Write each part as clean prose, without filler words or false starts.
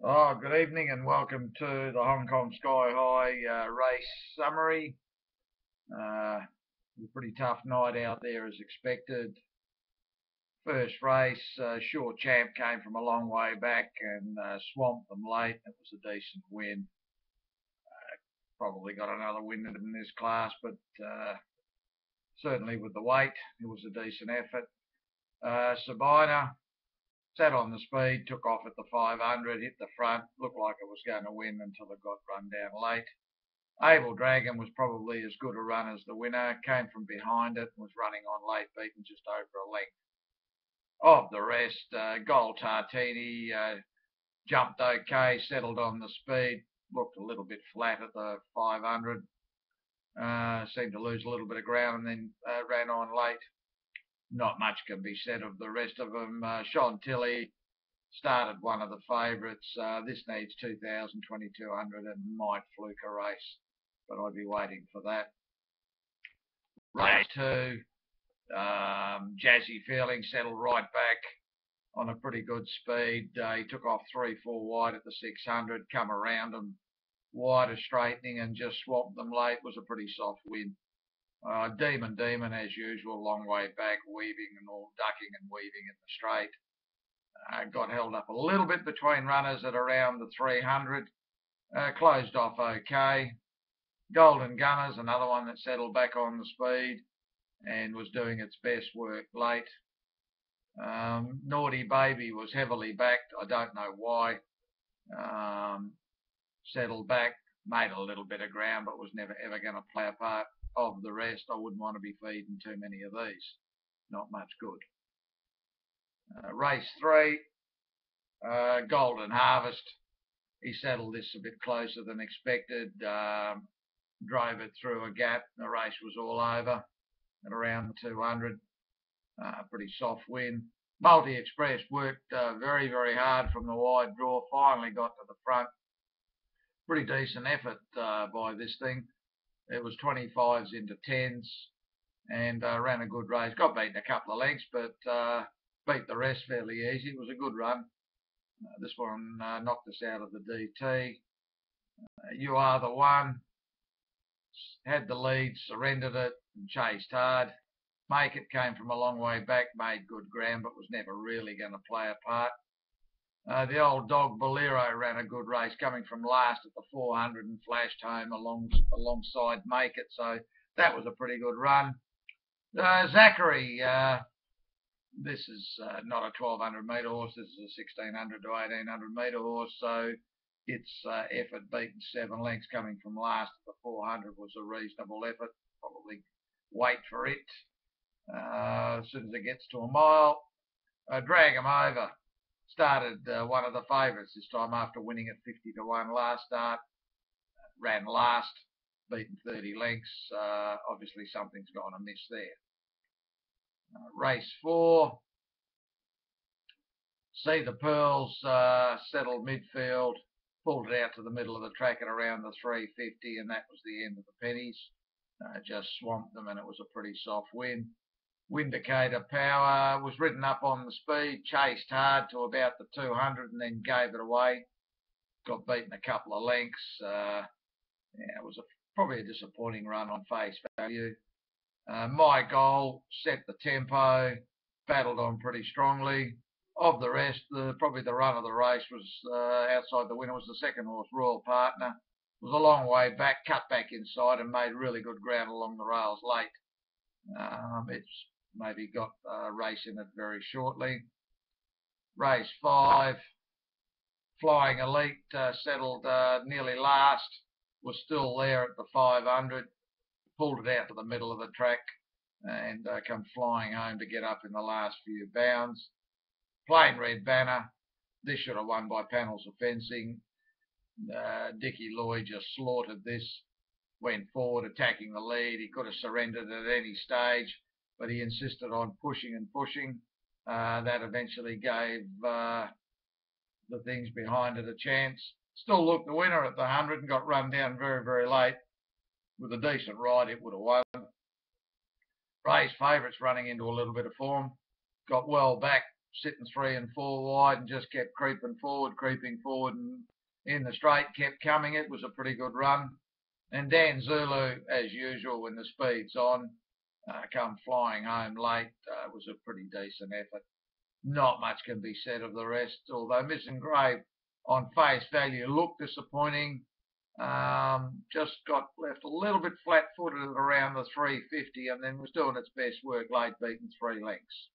Oh, good evening and welcome to the Hong Kong Sky High race summary. A pretty tough night out there as expected. First race, Sure Champ came from a long way back and swamped them late. It was a decent win. Probably got another win in this class, but certainly with the weight, it was a decent effort. Sabina sat on the speed, took off at the 500, hit the front, looked like it was going to win until it got run down late. Able Dragon was probably as good a run as the winner, came from behind it, was running on late, beaten just over a length. Of the rest, Gold Tartini jumped okay, settled on the speed, looked a little bit flat at the 500, seemed to lose a little bit of ground and then ran on late. Not much can be said of the rest of them. Chantilly started one of the favourites. This needs 2,000, 2,200 and might fluke a race, but I'd be waiting for that. Race 2, Jazzy Feeling settled right back on a pretty good speed. He took off 3-4 wide at the 600, come around them wider straightening and just swamped them late. Was a pretty soft win. Demon, as usual, long way back, weaving and all, ducking and weaving in the straight. Got held up a little bit between runners at around the 300. Closed off okay. Golden Gunners, another one that settled back on the speed and was doing its best work late. Naughty Baby was heavily backed. I don't know why. Settled back, made a little bit of ground, but was never ever going to play a part. Of the rest, I wouldn't want to be feeding too many of these. Not much good. Race 3, Golden Harvest. He settled this a bit closer than expected. Drove it through a gap. The race was all over at around the 200. Pretty soft win. Multi Express worked very, very hard from the wide draw. Finally got to the front. Pretty decent effort by this thing. It was 25s into 10s and ran a good race. Got beaten a couple of lengths, but beat the rest fairly easy. It was a good run. This one knocked us out of the DT. You Are the One. Had the lead, surrendered it, and chased hard. Make It came from a long way back, made good ground, but was never really going to play a part. The old dog Bolero ran a good race, coming from last at the 400 and flashed home alongside Make It. So that was a pretty good run. Zachary, this is not a 1,200 metre horse. This is a 1,600 to 1,800 metre horse. So its effort beaten 7 lengths, coming from last at the 400 was a reasonable effort. Probably wait for it. As soon as it gets to a mile, drag him over. Started one of the favourites this time after winning at 50 to 1 last start. Ran last, beaten 30 lengths. Obviously something's gone amiss there. Race 4. See the Pearls settled midfield, pulled it out to the middle of the track at around the 350, and that was the end of the pennies. Just swamped them, and it was a pretty soft win. Windicator Power was ridden up on the speed, chased hard to about the 200 and then gave it away. Got beaten a couple of lengths. It was probably a disappointing run on face value. My Goal set the tempo, battled on pretty strongly. Of the rest, probably the run of the race was outside the winner was the second horse, Royal Partner. It was a long way back, cut back inside and made really good ground along the rails late. It's maybe got a race in it very shortly. Race 5, Flying Elite settled nearly last, was still there at the 500, pulled it out to the middle of the track and come flying home to get up in the last few bounds. Plain Red Banner, this should have won by panels of fencing. Dickie Lloyd just slaughtered this, went forward attacking the lead. He could have surrendered at any stage, but he insisted on pushing and pushing. That eventually gave the things behind it a chance. Still looked the winner at the 100 and got run down very, very late. With a decent ride, it would have won. Race favourites running into a little bit of form. Got well back, sitting 3 and 4 wide and just kept creeping forward, and in the straight kept coming. It was a pretty good run. And Dan Zulu, as usual, when the speed's on, come flying home late. Was a pretty decent effort. Not much can be said of the rest, although Missing Grave on face value looked disappointing. Just got left a little bit flat-footed at around the 350 and then was doing its best work late, beaten 3 lengths.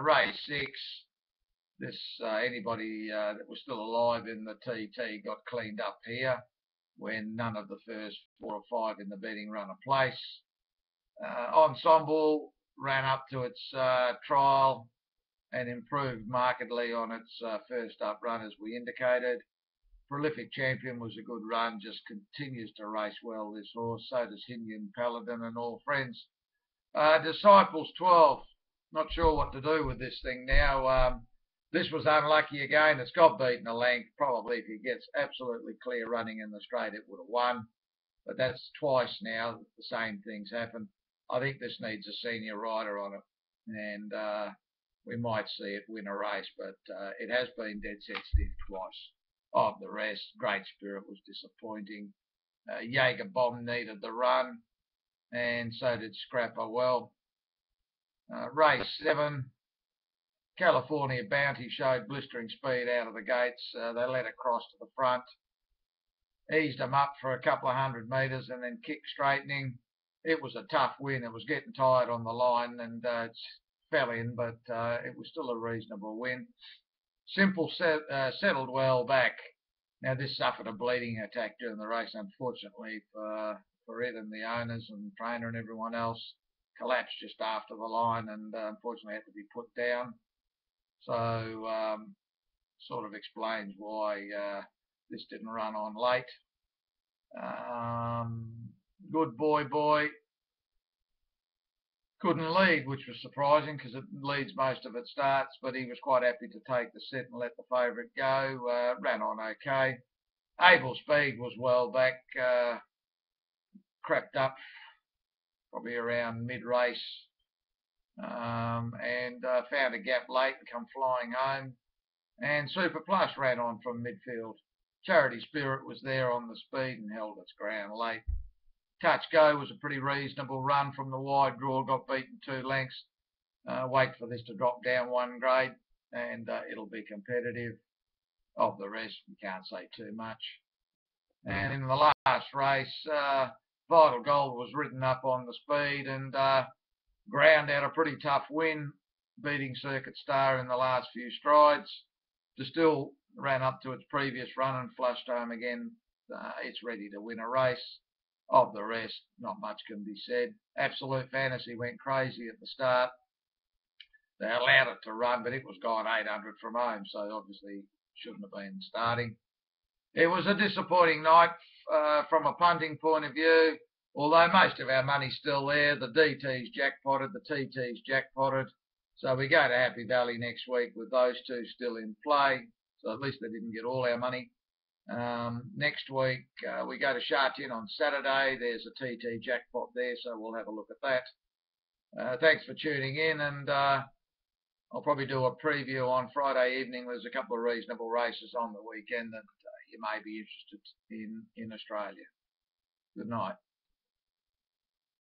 Race 6, this anybody that was still alive in the TT got cleaned up here when none of the first 4 or 5 in the betting run a place. Ensemble ran up to its trial and improved markedly on its first up run, as we indicated. Prolific Champion was a good run, just continues to race well, this horse. So does Hinyan Paladin and All Friends. Disciples 12, not sure what to do with this thing now. This was unlucky again. It's got beaten a length. Probably if it gets absolutely clear running in the straight, it would have won. But that's twice now that the same things happen. I think this needs a senior rider on it, and we might see it win a race, but it has been dead set stiff twice. Of the rest, Great Spirit was disappointing. Jaeger Bomb needed the run, and so did Scrapper well. Race 7, California Bounty showed blistering speed out of the gates. They let it cross to the front, eased them up for a couple of 100 metres, and then kicked straightening. It was a tough win. It was getting tired on the line, and it fell in, but it was still a reasonable win. Simple settled well back. Now, this suffered a bleeding attack during the race, unfortunately for it and the owners and trainer and everyone else. Collapsed just after the line and unfortunately had to be put down. So sort of explains why this didn't run on late. Good Boy couldn't lead, which was surprising because it leads most of its starts, but he was quite happy to take the set and let the favourite go. Ran on okay. Able Speed was well back, crept up probably around mid-race, and found a gap late and come flying home. And Super Plus ran on from midfield. Charity Spirit was there on the speed and held its ground late. Touch Go was a pretty reasonable run from the wide draw, got beaten 2 lengths. Wait for this to drop down 1 grade and it'll be competitive. Of the rest, we can't say too much. And in the last race, Vital Gold was ridden up on the speed and ground out a pretty tough win, beating Circuit Star in the last few strides. Distill ran up to its previous run and flushed home again. It's ready to win a race. Of the rest, not much can be said. Absolute Fantasy went crazy at the start. They allowed it to run, but it was gone 800 from home, so obviously shouldn't have been starting. It was a disappointing night from a punting point of view, although most of our money's still there. The DT's jackpotted, the TT's jackpotted. So we go to Happy Valley next week with those two still in play. So at least they didn't get all our money. Next week, we go to Sha Tin on Saturday. There's a TT jackpot there, so we'll have a look at that. Thanks for tuning in, and I'll probably do a preview on Friday evening. There's a couple of reasonable races on the weekend that you may be interested in Australia. Good night.